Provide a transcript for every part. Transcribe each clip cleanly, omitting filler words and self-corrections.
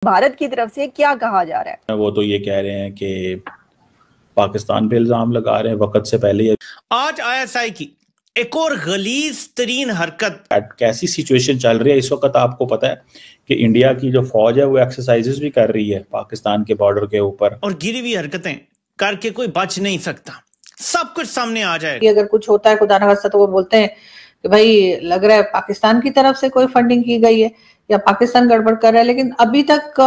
भारत की तरफ से क्या कहा जा रहा है? वो तो ये कह रहे हैं कि पाकिस्तान पे इल्जाम लगा रहे हैं वक्त से पहले ही। आज आईएसआई की एक और गलीज तरीन हरकत। कैसी सिचुएशन चल रही है इस वक्त, आपको पता है कि इंडिया की जो फौज है वो एक्सरसाइजेस भी कर रही है पाकिस्तान के बॉर्डर के ऊपर, और गिरी हुई हरकतें करके कोई बच नहीं सकता, सब कुछ सामने आ जाएगा। अगर कुछ होता है खुदा न खास्ता तो वो बोलते हैं कि भाई लग रहा है पाकिस्तान की तरफ से कोई फंडिंग की गई है या पाकिस्तान गड़बड़ कर रहा है, लेकिन अभी तक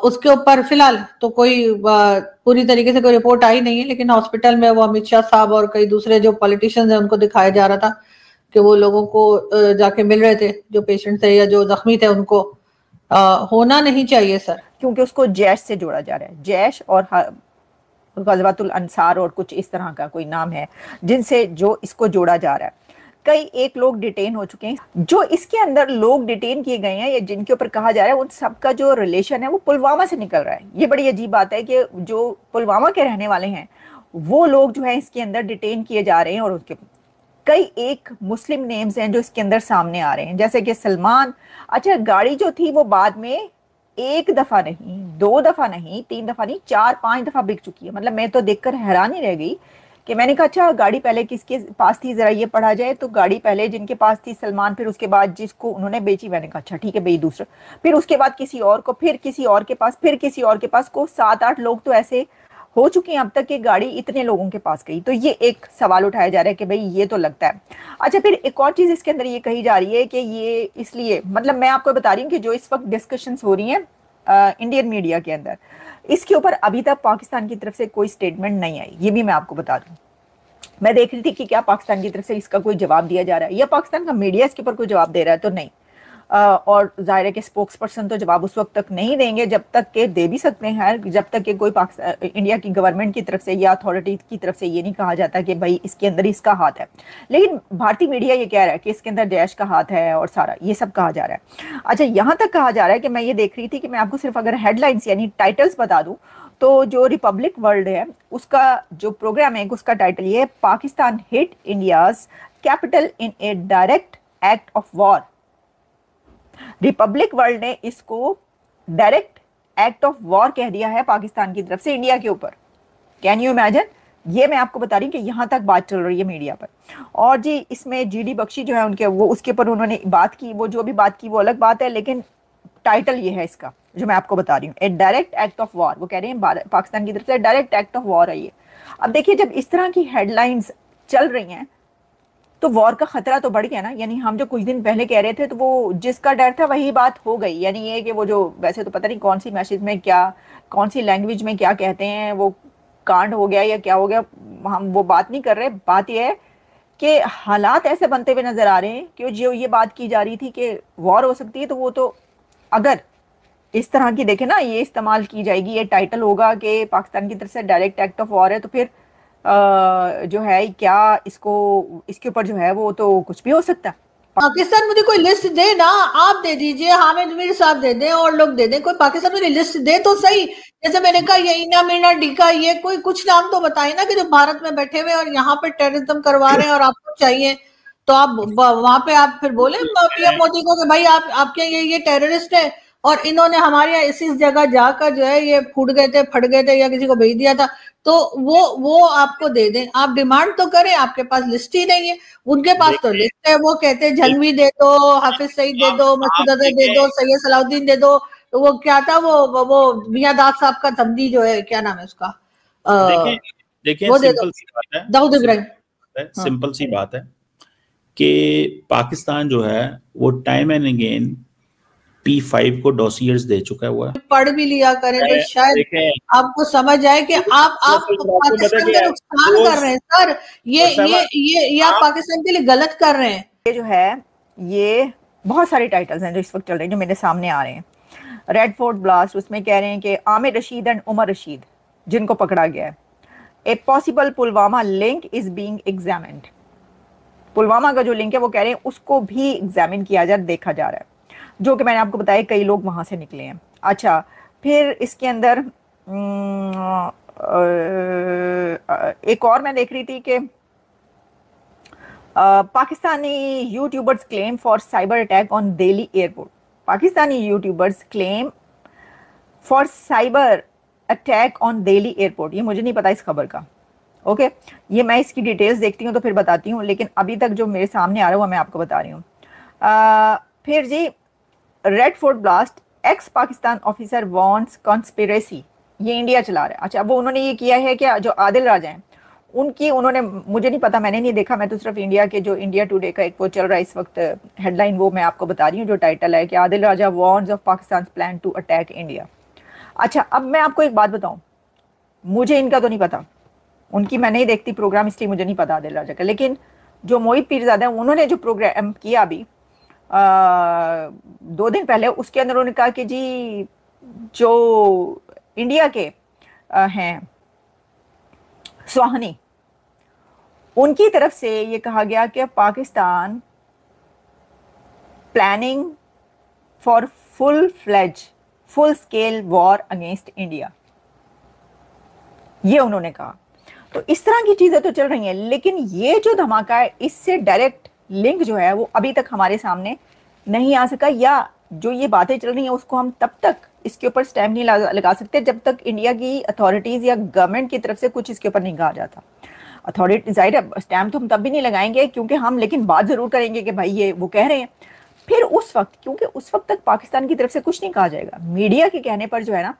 उसके ऊपर फिलहाल तो कोई पूरी तरीके से कोई रिपोर्ट आई नहीं है। लेकिन हॉस्पिटल में वो अमित शाह साहब और कई दूसरे जो पॉलिटिशियंस हैं उनको दिखाया जा रहा था कि वो लोगों को जाके मिल रहे थे, जो पेशेंट थे या जो जख्मी थे उनको। होना नहीं चाहिए सर, क्योंकि उसको जैश से जोड़ा जा रहा है। जैश और गज़वातुल अंसार और कुछ इस तरह का कोई नाम है जिनसे जो इसको जोड़ा जा रहा है। कई एक लोग डिटेन हो चुके हैं। जो इसके अंदर लोग डिटेन किए गए हैं या जिनके ऊपर कहा जा रहा है उन सबका जो रिलेशन है वो पुलवामा से निकल रहा है। ये बड़ी अजीब बात है कि जो पुलवामा के रहने वाले हैं वो लोग जो है इसके अंदर डिटेन किए जा रहे हैं। और उसके कई एक मुस्लिम नेम्स हैं जो इसके अंदर सामने आ रहे हैं, जैसे कि सलमान। अच्छा, गाड़ी जो थी वो बाद में एक दफा नहीं, दो दफा नहीं, तीन दफा नहीं, चार पांच दफा बिक चुकी है। मतलब मैं तो देखकर हैरान ही रह गई कि मैंने कहा अच्छा गाड़ी पहले किसके पास थी, जरा ये पढ़ा जाए। तो गाड़ी पहले जिनके पास थी सलमान, फिर उसके बाद जिसको उन्होंने बेची, मैंने कहा अच्छा ठीक है भाई दूसरा, फिर उसके बाद किसी और को, फिर किसी और के पास, फिर किसी और के पास को। 7-8 लोग तो ऐसे हो चुकी हैं अब तक कि गाड़ी इतने लोगों के पास गई। तो ये एक सवाल उठाया जा रहा है कि भाई ये तो लगता है। अच्छा, फिर एक और चीज इसके अंदर ये कही जा रही है कि ये इसलिए, मतलब मैं आपको बता रही हूँ कि जो इस वक्त डिस्कशंस हो रही हैं इंडियन मीडिया के अंदर, इसके ऊपर अभी तक पाकिस्तान की तरफ से कोई स्टेटमेंट नहीं आई। ये भी मैं आपको बता दूं। मैं देख रही थी कि क्या पाकिस्तान की तरफ से इसका कोई जवाब दिया जा रहा है या पाकिस्तान का मीडिया इसके ऊपर कोई जवाब दे रहा है, तो नहीं। और जाहिर है कि स्पोक्स पर्सन तो जवाब उस वक्त तक नहीं देंगे जब तक के दे भी सकते हैं, जब तक कि कोई इंडिया की गवर्नमेंट की तरफ से या अथॉरिटी की तरफ से ये नहीं कहा जाता कि भाई इसके अंदर इसका हाथ है। लेकिन भारतीय मीडिया ये कह रहा है कि इसके अंदर जैश का हाथ है और सारा ये सब कहा जा रहा है। अच्छा, यहाँ तक कहा जा रहा है कि मैं ये देख रही थी कि मैं आपको सिर्फ अगर हेडलाइंस यानी टाइटल्स बता दूं तो जो रिपब्लिक वर्ल्ड है उसका जो प्रोग्राम है उसका टाइटल ये है, Pakistan hit India's capital in A direct act of war. Republic world ने इसको डायरेक्ट एक्ट ऑफ वॉर कह दिया है पाकिस्तान की तरफ से इंडिया के ऊपर। Can you imagine? ये मैं आपको बता रही हूँ कि यहां तक बात चल रही है मीडिया पर। और जी इसमें जीडी बख्शी जो है उनके वो उसके ऊपर उन्होंने बात की, वो जो भी बात की वो अलग बात है, लेकिन टाइटल ये है इसका जो मैं आपको बता रही हूँ, ए डायरेक्ट एक्ट ऑफ वॉर। वो कह रहे हैं पाकिस्तान की तरफ से डायरेक्ट एक्ट ऑफ वॉर है ये। अब देखिए जब इस तरह की हेडलाइंस चल रही हैं तो वॉर का खतरा तो बढ़ गया ना। यानी हम जो कुछ दिन पहले कह रहे थे तो वो जिसका डर था वही बात हो गई। यानी ये कि वो जो वैसे तो पता नहीं कौन सी मैसेज में क्या, कौन सी लैंग्वेज में क्या कहते हैं, वो कांड हो गया या क्या हो गया, हम वो बात नहीं कर रहे। बात यह है कि हालात ऐसे बनते हुए नजर आ रहे हैं कि जो ये बात की जा रही थी कि वॉर हो सकती है, तो वो तो अगर इस तरह की देखे ना ये इस्तेमाल की जाएगी, ये टाइटल होगा कि पाकिस्तान की तरफ से डायरेक्ट एक्ट ऑफ वॉर है, तो फिर जो है क्या इसको इसके ऊपर जो है वो तो कुछ भी हो सकता है। पाकिस्तान मुझे कोई लिस्ट दे ना, आप दे दीजिए, हामिद मीर साहब दे दें और लोग दे दें, कोई पाकिस्तान मुझे लिस्ट दे तो सही। जैसे मैंने कहा ये इना मीना डीका, ये कोई कुछ नाम तो बताए ना कि जो भारत में बैठे हुए और यहाँ पे टेररिज्म करवा रहे हैं और आपको चाहिए तो आप वहां पे आप फिर बोले पीएम मोदी को कि भाई आप आपके ये टेररिस्ट है और इन्होंने हमारे यहाँ इस जगह जाकर जो है ये फूट गए थे, फट गए थे या किसी को भेज दिया था, तो वो आपको दे दें। आप डिमांड तो करें, आपके पास लिस्ट ही नहीं है। उनके पास तो लिस्ट है, वो कहते हैं झंगवी दे दो, हाफिज सईद दे दो, मसूद अजहर दे दो, सैयद सलाउद्दीन दे दो। तो वो क्या था वो मियां दाद साहब का धमदी जो है, क्या नाम है उसका, देखिए वो दे दो, सिंपल सी बात है, दाऊद इब्राहिम। सिंपल सी बात है कि पाकिस्तान जो है वो टाइम एंड अगेन P5 को डॉसियर्स दे चुका है। हुआ पढ़ भी लिया करें तो शायद आपको समझ आए कि आप पाकिस्तान का नुकसान कर रहे हैं सर। ये आप पाकिस्तान के लिए गलत कर रहे हैं। ये जो है ये बहुत सारे टाइटल्स हैं जो इस वक्त चल रहे हैं जो मेरे सामने आ रहे हैं। रेड फोर्ट ब्लास्ट, उसमें कह रहे हैं कि आमिर रशीद एंड उमर रशीद जिनको पकड़ा गया है, a possible Pulwama link is being examined. Pulwama का जो लिंक है वो कह रहे हैं उसको भी एग्जामिन किया जा, देखा जा रहा है, जो कि मैंने आपको बताया कई लोग वहां से निकले हैं। अच्छा, फिर इसके अंदर एक और मैं देख रही थी कि Pakistani YouTubers claim for cyber attack on Delhi airport. Pakistani YouTubers claim for cyber attack on Delhi airport. ये मुझे नहीं पता इस खबर का, ओके ये मैं इसकी डिटेल्स देखती हूँ तो फिर बताती हूँ, लेकिन अभी तक जो मेरे सामने आ रहा है मैं आपको बता रही हूँ। फिर जी red fort blast, ex Pakistan officer wants conspiracy, ये इंडिया चला रहा है। अच्छा वो उन्होंने ये किया है कि जो आदिल राजा हैं उनकी, उन्होंने, मुझे नहीं पता, मैंने नहीं देखा, मैं तो सिर्फ इंडिया के जो इंडिया टुडे का एक वो चल रहा है इस वक्त हेडलाइन, वो मैं आपको बता रही हूँ, जो टाइटल है कि Adil Raja warns of Pakistan plan to attack India. अच्छा अब मैं आपको एक बात बताऊं, मुझे इनका तो नहीं पता, उनकी मैं नहीं देखती प्रोग्राम इसलिए मुझे नहीं पता आदिल राजा का, लेकिन जो मोहित पीरजादा है उन्होंने जो प्रोग्राम किया अभी 2 दिन पहले, उसके अंदर उन्होंने कहा कि जी जो इंडिया के हैं सुहानी, उनकी तरफ से ये कहा गया कि Pakistan planning for full scale war against India, ये उन्होंने कहा। तो इस तरह की चीजें तो चल रही हैं, लेकिन ये जो धमाका है इससे डायरेक्ट लिंक जो है वो अभी तक हमारे सामने नहीं आ सका, या जो ये बातें चल रही हैं उसको हम तब तक इसके ऊपर स्टैम्प नहीं लगा सकते जब तक इंडिया की अथॉरिटीज या गवर्नमेंट की तरफ से कुछ इसके ऊपर नहीं कहा जाता। अथॉरिटी जाहिर है स्टैम्प तो हम तब भी नहीं लगाएंगे क्योंकि हम, लेकिन बात जरूर करेंगे कि भाई ये वो कह रहे हैं, फिर उस वक्त, क्योंकि उस वक्त तक पाकिस्तान की तरफ से कुछ नहीं कहा जाएगा, मीडिया के कहने पर जो है ना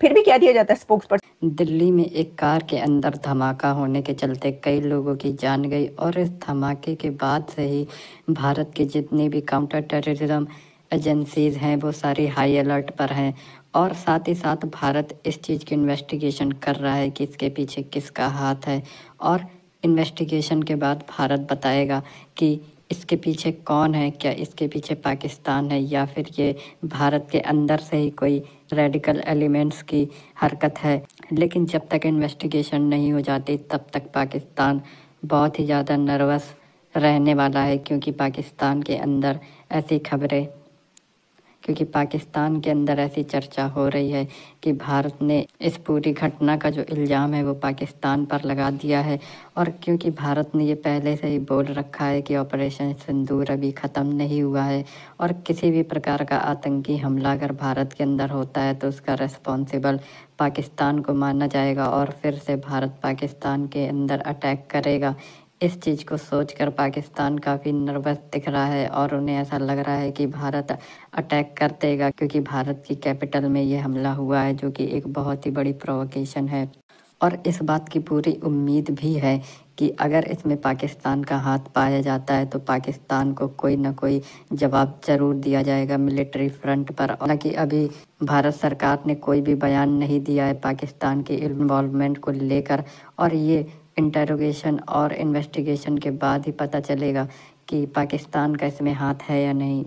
फिर भी कह दिया जाता है स्पोक्स पर्सन। दिल्ली में एक कार के अंदर धमाका होने के चलते कई लोगों की जान गई और इस धमाके के बाद से ही भारत की जितनी भी काउंटर टेररिज्म एजेंसीज हैं वो सारी हाई अलर्ट पर हैं और साथ ही साथ भारत इस चीज़ की इन्वेस्टिगेशन कर रहा है कि इसके पीछे किसका हाथ है और इन्वेस्टिगेशन के बाद भारत बताएगा कि इसके पीछे कौन है, क्या इसके पीछे पाकिस्तान है या फिर ये भारत के अंदर से ही कोई रेडिकल एलिमेंट्स की हरकत है। लेकिन जब तक इन्वेस्टिगेशन नहीं हो जाती तब तक पाकिस्तान बहुत ही ज़्यादा नर्वस रहने वाला है क्योंकि पाकिस्तान के अंदर ऐसी चर्चा हो रही है कि भारत ने इस पूरी घटना का जो इल्ज़ाम है वो पाकिस्तान पर लगा दिया है और क्योंकि भारत ने ये पहले से ही बोल रखा है कि ऑपरेशन सिंदूर अभी ख़त्म नहीं हुआ है और किसी भी प्रकार का आतंकी हमला अगर भारत के अंदर होता है तो उसका रिस्पॉन्सिबल पाकिस्तान को माना जाएगा और फिर से भारत पाकिस्तान के अंदर अटैक करेगा। इस चीज़ को सोचकर पाकिस्तान काफ़ी नर्वस दिख रहा है और उन्हें ऐसा लग रहा है कि भारत अटैक कर देगा क्योंकि भारत की कैपिटल में ये हमला हुआ है जो कि एक बहुत ही बड़ी प्रोवोकेशन है और इस बात की पूरी उम्मीद भी है कि अगर इसमें पाकिस्तान का हाथ पाया जाता है तो पाकिस्तान को कोई ना कोई जवाब जरूर दिया जाएगा मिलिट्री फ्रंट पर। हालांकि अभी भारत सरकार ने कोई भी बयान नहीं दिया है पाकिस्तान के इन्वॉल्वमेंट को लेकर और ये इंटरोगेशन और इन्वेस्टिगेशन के बाद ही पता चलेगा कि पाकिस्तान का इसमें हाथ है या नहीं।